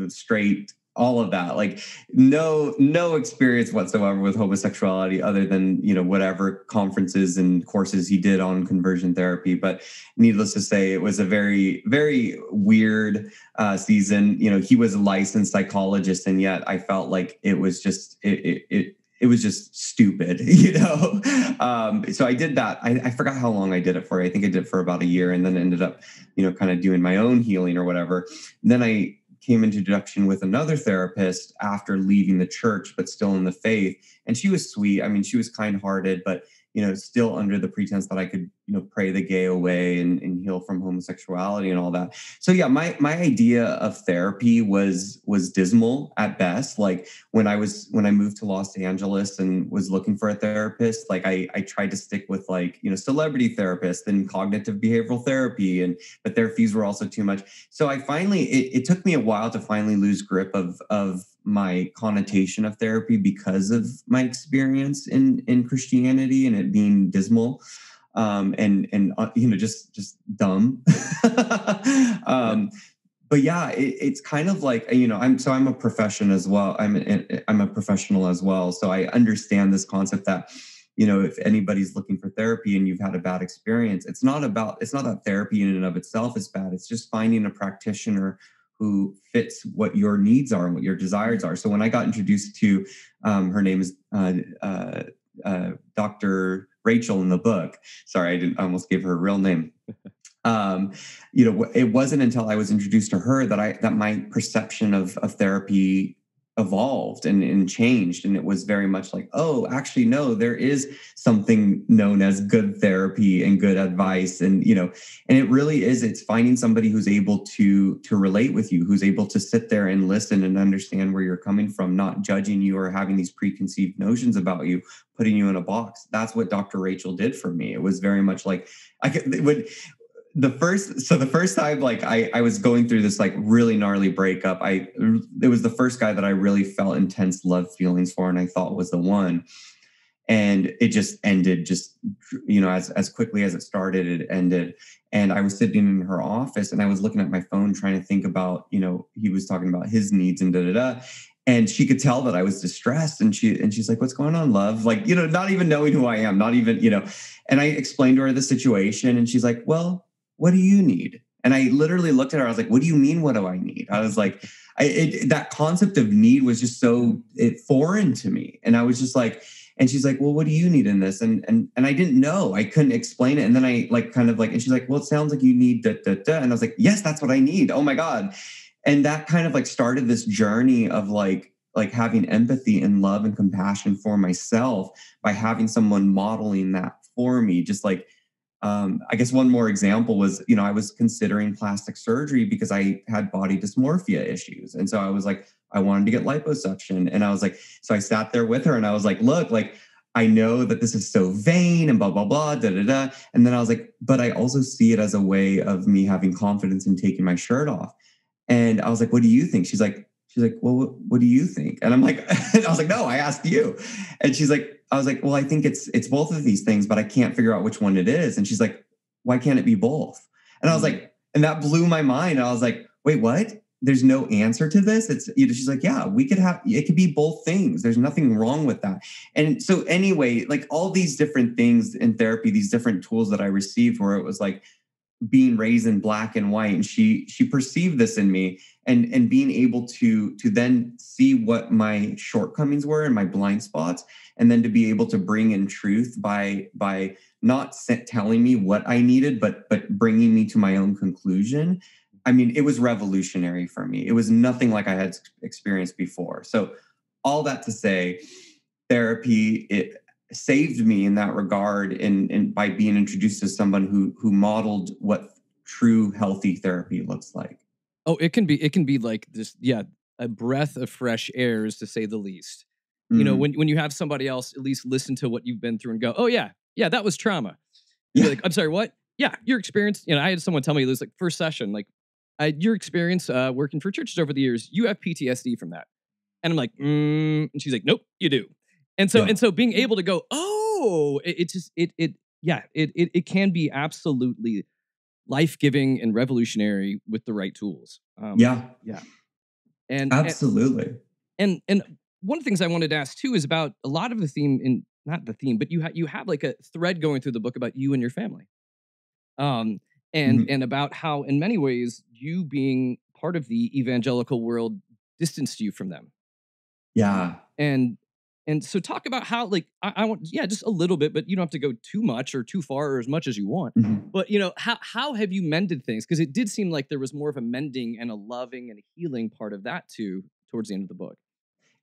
straight, all of that, like no experience whatsoever with homosexuality other than whatever conferences and courses he did on conversion therapy. But needless to say, it was a very, very weird season. He was a licensed psychologist, and yet I felt like it was just it was just stupid, So I did that. I forgot how long I did it for. I think I did it for about a year, and then ended up kind of doing my own healing or whatever. And then I came into introduction with another therapist after leaving the church, but still in the faith. And she was sweet. I mean, she was kind-hearted, but, still under the pretense that I could, pray the gay away and heal from homosexuality and all that. So yeah, my idea of therapy was dismal at best. Like when I moved to Los Angeles and was looking for a therapist, like I tried to stick with like, celebrity therapists and cognitive behavioral therapy, but their fees were also too much. So I finally, it took me a while to finally lose grip of my connotation of therapy because of my experience in Christianity and it being dismal, just dumb. But yeah, it's kind of like, I'm a profession as well. I'm a professional as well. So I understand this concept that, if anybody's looking for therapy and you've had a bad experience, it's not that therapy in and of itself is bad. It's just finding a practitioner who fits what your needs are and what your desires are. So when I got introduced to, her name is Dr. Rachel in the book. Sorry, I almost gave her a real name. It wasn't until I was introduced to her that my perception of therapy evolved and changed. And it was very much like, oh, actually, no, there is something known as good therapy and good advice. And, and it really is, it's finding somebody who's able to relate with you, who's able to sit there and listen and understand where you're coming from, not judging you or having these preconceived notions about you, putting you in a box. That's what Dr. Rachel did for me. It was very much like the first time, like I was going through this like really gnarly breakup, it was the first guy that I really felt intense love feelings for, and I thought was the one. And it just ended as quickly as it started, it ended. And I was sitting in her office and I was looking at my phone trying to think about, he was talking about his needs and da-da-da. And she could tell that I was distressed. And she's like, what's going on, love? Like, not even knowing who I am, not even, and I explained to her the situation and she's like, well, what do you need? And I literally looked at her. I was like, what do you mean? What do I need? I was like, that concept of need was just so foreign to me. And I was just like, and she's like, well, what do you need in this? And I didn't know. I couldn't explain it. And then I and she's like, well, it sounds like you need da, da, da. And I was like, yes, that's what I need. Oh my God. And that kind of like started this journey of like having empathy and love and compassion for myself by having someone modeling that for me. Just like, I guess one more example was, I was considering plastic surgery because I had body dysmorphia issues. And so I was like, I wanted to get liposuction. And I was like, so I sat there with her and I was like, look, like, I know that this is so vain and blah, blah, blah, da, da, da. And then I was like, but I also see it as a way of me having confidence in taking my shirt off. And I was like, what do you think? She's like, well, what do you think? And I'm like, I was like, no, I asked you. And I was like, well, I think it's both of these things, but I can't figure out which one it is. And she's like, why can't it be both? And I was like, and that blew my mind. I was like, wait, what? There's no answer to this. It's, she's like, yeah, it could be both things. There's nothing wrong with that. And so anyway, like all these different things in therapy, these different tools that I received, where it was like being raised in black and white, and she perceived this in me, and being able to then see what my shortcomings were and my blind spots, and then to be able to bring in truth by not telling me what I needed, but bringing me to my own conclusion. I mean, it was revolutionary for me. It was nothing like I had experienced before. So all that to say, therapy, it saved me in that regard, and by being introduced to someone who modeled what true healthy therapy looks like. Oh, it can be like this, yeah, a breath of fresh air, is to say the least. You know, when you have somebody else at least listen to what you've been through and go, oh yeah, that was trauma. You're like, I'm sorry, what? Yeah, your experience. You know, I had someone tell me this like first session, like, your experience working for churches over the years, you have PTSD from that. And I'm like, and she's like, nope, you do. And so being able to go, oh, it can be absolutely life-giving and revolutionary with the right tools. Yeah. And absolutely. And one of the things I wanted to ask too is about a lot of the theme, in not the theme, but you have like a thread going through the book about you and your family. And about how in many ways you being part of the evangelical world distanced you from them. Yeah. And so talk about how, like, I want, just a little bit, but you don't have to go too much or too far or as much as you want. But, you know, how have you mended things? Because it did seem like there was more of a mending and a loving and a healing part of that too, towards the end of the book.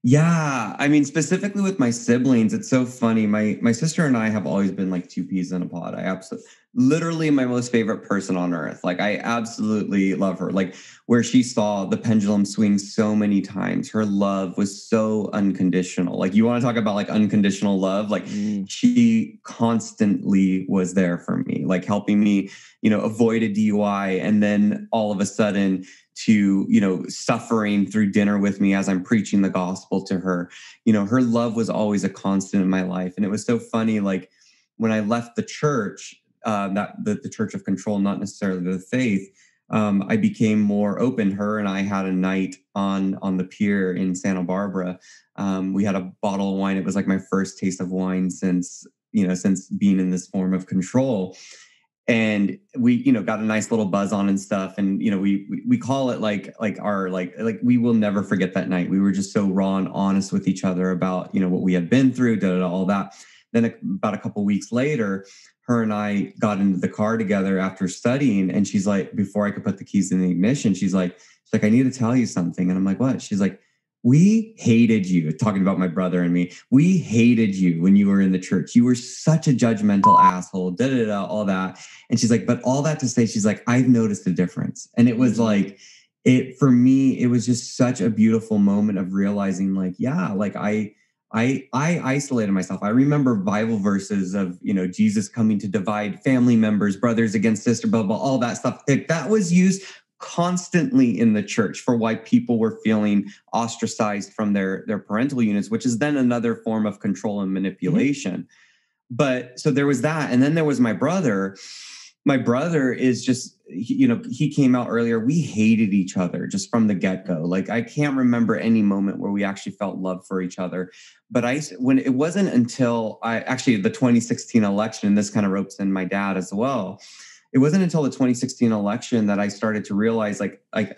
Yeah. I mean, specifically with my siblings, it's so funny. My sister and I have always been like two peas in a pod. I absolutely, literally my most favorite person on earth. Like, I absolutely love her. Like, where she saw the pendulum swing so many times, her love was so unconditional. Like, you want to talk about like unconditional love? Like, she constantly was there for me, like helping me, avoid a DUI. And then all of a sudden, to, suffering through dinner with me as I'm preaching the gospel to her. Her love was always a constant in my life. And it was so funny, like when I left the church, the church of control, not necessarily the faith, I became more open. Her and I had a night on the pier in Santa Barbara. We had a bottle of wine. It was like my first taste of wine since being in this form of control. And we, got a nice little buzz on and stuff. And, we call it like we will never forget that night. We were just so raw and honest with each other about, what we had been through, all that. Then about a couple of weeks later, her and I got into the car together after studying. And she's like, before I could put the keys in the ignition, she's like, I need to tell you something. And I'm like, what? She's like, we hated you, talking about my brother and me. We hated you when you were in the church. You were such a judgmental asshole, all that. And she's like, but all that to say, she's like, I've noticed a difference. And it was like, for me, it was just such a beautiful moment of realizing like, yeah, like I isolated myself. I remember Bible verses of, Jesus coming to divide family members, brothers against sister, blah, blah, all that stuff. Like, that was used constantly in the church for why people were feeling ostracized from their parental units, which is then another form of control and manipulation. But so there was that. And then there was my brother. My brother is just, he came out earlier. We hated each other just from the get-go. Like, I can't remember any moment where we actually felt love for each other. But when it wasn't until the 2016 election, and this kind of ropes in my dad as well. It wasn't until the 2016 election that I started to realize,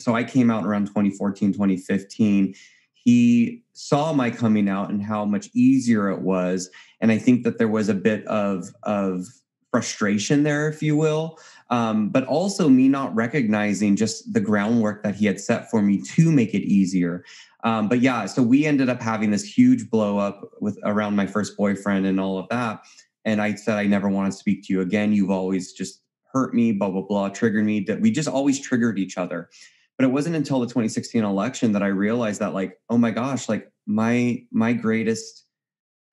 so I came out around 2014, 2015. He saw my coming out and how much easier it was. And I think that there was a bit of frustration there, if you will, but also me not recognizing just the groundwork that he had set for me to make it easier. But yeah, so we ended up having this huge blow up around my first boyfriend and all of that. And I said, I never want to speak to you again. You've always just hurt me, blah, blah, blah, triggered me. That we just always triggered each other. But it wasn't until the 2016 election that I realized that, like, oh my gosh, like my greatest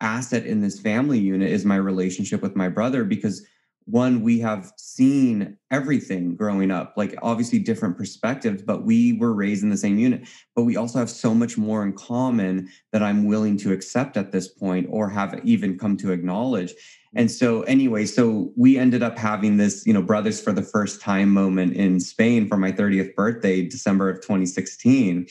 asset in this family unit is my relationship with my brother, because one, we have seen everything growing up, like obviously different perspectives, but we were raised in the same unit. But we also have so much more in common that I'm willing to accept at this point, or have even come to acknowledge. And so anyway, so we ended up having this, brothers for the first time moment in Spain for my 30th birthday, December of 2016.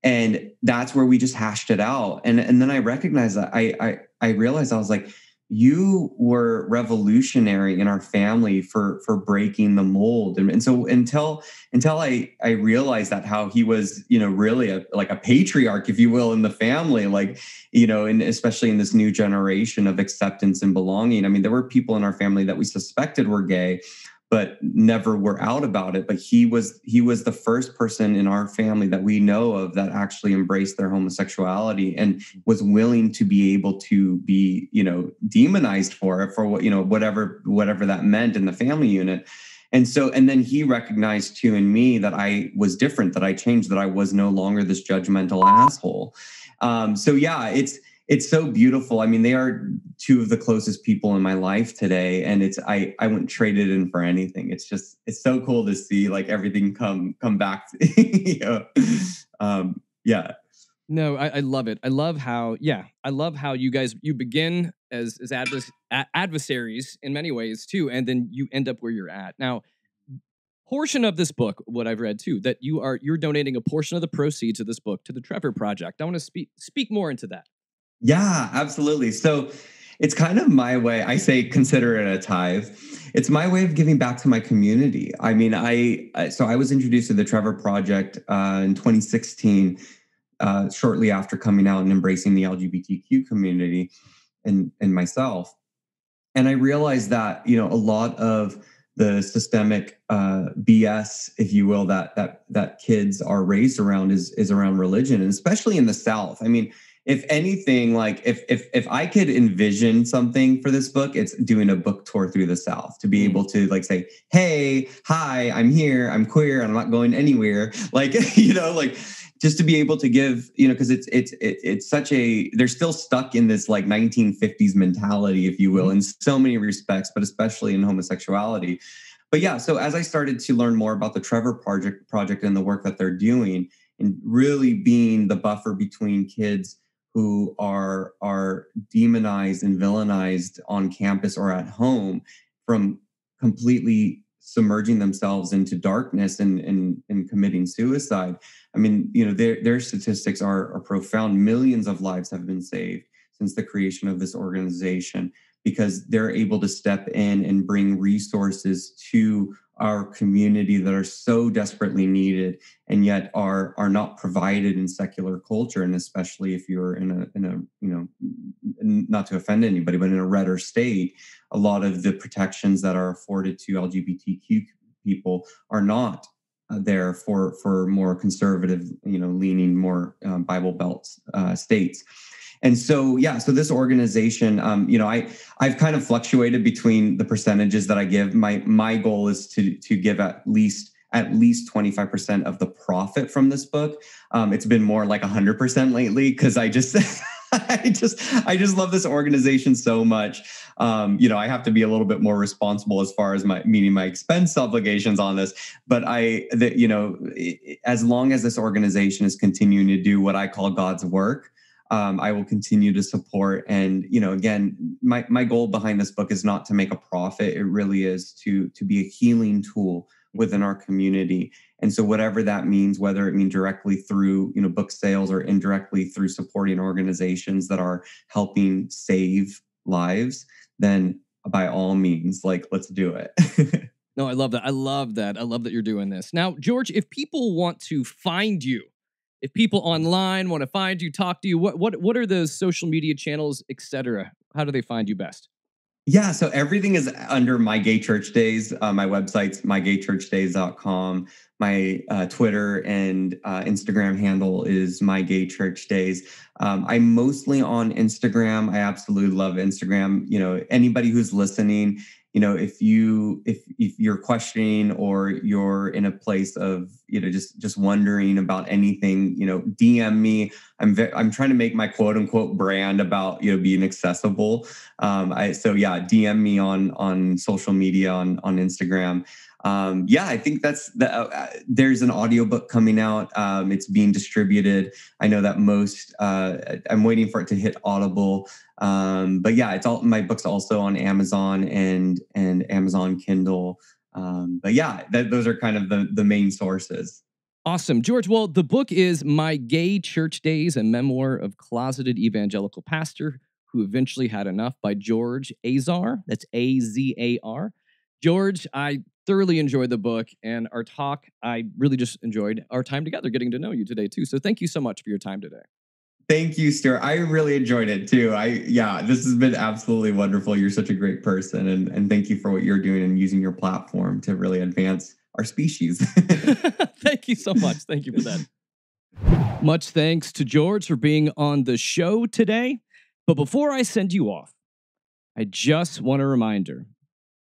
And that's where we just hashed it out. And then I recognized that I realized, I was like, you were revolutionary in our family for breaking the mold. And so until I realized that, how he was, really like a patriarch, if you will, in the family, like, and especially in this new generation of acceptance and belonging. I mean, there were people in our family that we suspected were gay, but never were out about it. But he was the first person in our family that we know of that actually embraced their homosexuality and was willing to be able to be, demonized for it, for what, whatever that meant in the family unit. And then he recognized too in me that I was different, that I changed, that I was no longer this judgmental asshole. So yeah, it's so beautiful. I mean, they are two of the closest people in my life today, and I wouldn't trade it in for anything. It's so cool to see like everything come back. Yeah. No, I love it. I love how you begin as adversaries in many ways too, and then you end up where you're at now. Portion of this book, what I've read too, that you're donating a portion of the proceeds of this book to the Trevor Project. I want to speak more into that. Yeah, absolutely. So it's kind of my way. I say consider it a tithe. It's my way of giving back to my community. I mean, so I was introduced to the Trevor Project in 2016, shortly after coming out and embracing the LGBTQ community and myself. And I realized that, a lot of the systemic BS, if you will, that kids are raised around is around religion, and especially in the South. I mean, if anything, like if I could envision something for this book, it's doing a book tour through the South, to be able to like say, hey, hi, I'm here, I'm queer, and I'm not going anywhere. Like, like just to be able to give, because it's such they're still stuck in this like 1950s mentality, if you will, in so many respects, but especially in homosexuality. But yeah, so as I started to learn more about the Trevor Project and the work that they're doing, and really being the buffer between kids who are demonized and villainized on campus or at home, from completely submerging themselves into darkness and committing suicide. I mean, their statistics are profound. Millions of lives have been saved since the creation of this organization, because they're able to step in and bring resources to our community that are so desperately needed, and yet are not provided in secular culture. And especially if you're in a not to offend anybody, but in a redder state, a lot of the protections that are afforded to LGBTQ people are not there for more conservative, leaning, more Bible Belt states. And so, yeah, so this organization, I've kind of fluctuated between the percentages that I give. My goal is to give at least 25% of the profit from this book. It's been more like 100% lately, because I just I just love this organization so much. I have to be a little bit more responsible as far as meeting my expense obligations on this. But as long as this organization is continuing to do what I call God's work, I will continue to support. And, again, my goal behind this book is not to make a profit. It really is to be a healing tool within our community. And so whatever that means, whether it means directly through, book sales, or indirectly through supporting organizations that are helping save lives, then by all means, like, let's do it. No, I love that. I love that you're doing this. Now, George, if people want to find you, if people online want to find you, talk to you, what are the social media channels, etc.? How do they find you best? Yeah, so everything is under My Gay Church Days. My website's mygaychurchdays.com. My Twitter and Instagram handle is My Gay Church Days. I'm mostly on Instagram. I absolutely love Instagram. Anybody who's listening, if you're questioning or you're in a place of, just wondering about anything, DM me. I'm trying to make my quote unquote brand about, being accessible. DM me on social media, on Instagram. I think there's an audiobook coming out. It's being distributed. I know that I'm waiting for it to hit Audible. My book's also on Amazon and Amazon Kindle. Those are kind of the main sources. Awesome. George, well, the book is My Gay Church Days, a memoir of closeted evangelical pastor who eventually had enough, by George Azar. That's Azar. George, I thoroughly enjoyed the book, and our talk, I really just enjoyed our time together, getting to know you today too. So thank you so much for your time today. Thank you, Stuart. I really enjoyed it too. This has been absolutely wonderful. You're such a great person, and thank you for what you're doing and using your platform to really advance our species. Thank you so much. Thank you for that. Much thanks to George for being on the show today. But before I send you off, I just want a reminder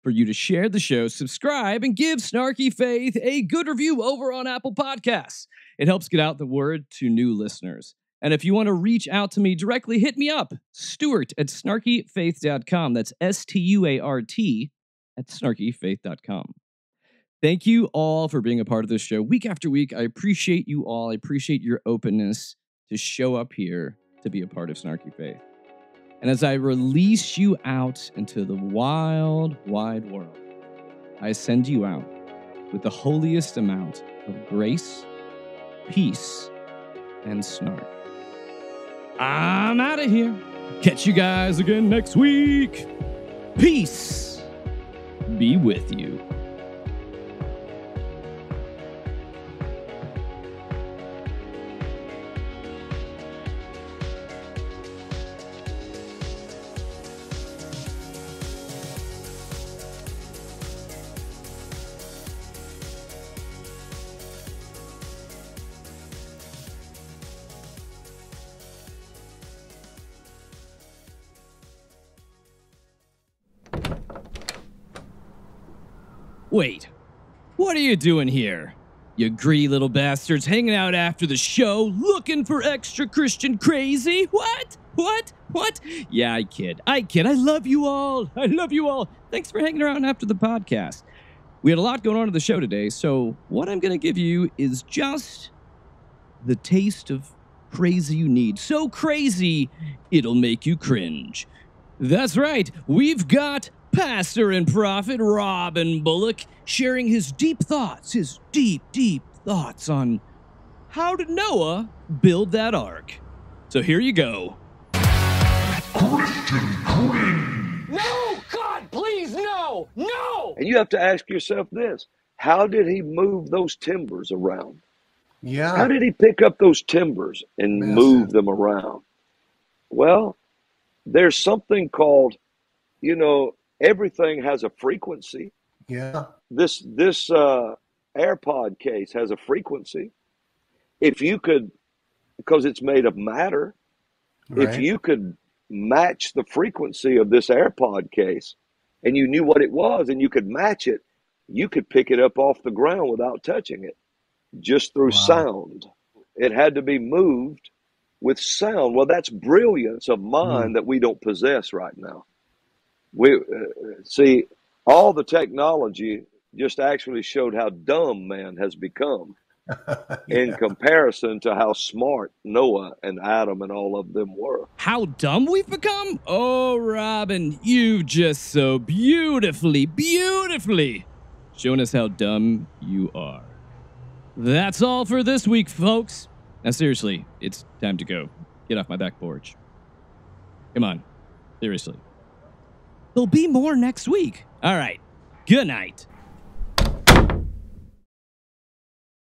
for you to share the show, subscribe, and give Snarky Faith a good review over on Apple Podcasts. It helps get out the word to new listeners. And if you want to reach out to me directly, hit me up, Stuart@snarkyfaith.com. That's STUART @snarkyfaith.com. Thank you all for being a part of this show week after week. I appreciate you all. I appreciate your openness to show up here to be a part of Snarky Faith. And as I release you out into the wild, wide world, I send you out with the holiest amount of grace, peace, and snark. I'm out of here. Catch you guys again next week. Peace be with you. Wait, what are you doing here? You greedy little bastards hanging out after the show, looking for extra Christian crazy? What? Yeah, I kid. I love you all. Thanks for hanging around after the podcast. We had a lot going on in the show today, so what I'm going to give you is just the taste of crazy you need. So crazy, it'll make you cringe. That's right, we've got pastor and prophet Robin Bullock sharing his deep thoughts on how did Noah build that ark. So here you go. Christian cringe. No, God, please, no. And you have to ask yourself this: how did he move those timbers around? Yeah. How did he pick up those timbers and move them around? Well, there's something called, everything has a frequency. Yeah. This AirPod case has a frequency. If you could, because it's made of matter, Right. if you could match the frequency of this AirPod case and you knew what it was and you could match it, you could pick it up off the ground without touching it, just through sound. It had to be moved with sound. Well, that's brilliance of mind that we don't possess right now. We see, all the technology just actually showed how dumb man has become in comparison to how smart Noah and Adam and all of them were. How dumb we've become? Oh, Robin, you've just so beautifully shown us how dumb you are. That's all for this week, folks. Now, seriously, it's time to go. Get off my back porch. Come on. Seriously. There'll be more next week. All right. Good night.